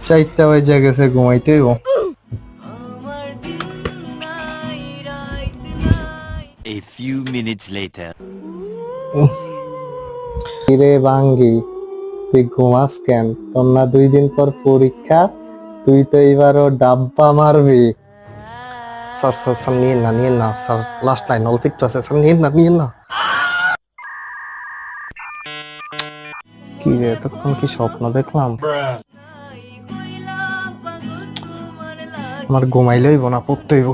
চারটা বাজে গেছে, ঘুমাইতে হইব। A few minutes later. কিরে বাঙ্গি, তুই ঘুমাস কেন? তোর না 2 দিন পর পরীক্ষা, তুই তো এবারও ডাব্বা মারবি। স্যার স্যার স্যার, নিয়ে না স্যার, লাস্ট লাইন অল্প একটু আছে স্যার, নিয়ে না। কি রে, এতক্ষণ কি স্বপ্ন দেখলাম? আমার ঘুমাইলে হইব না, পড়তে হইব।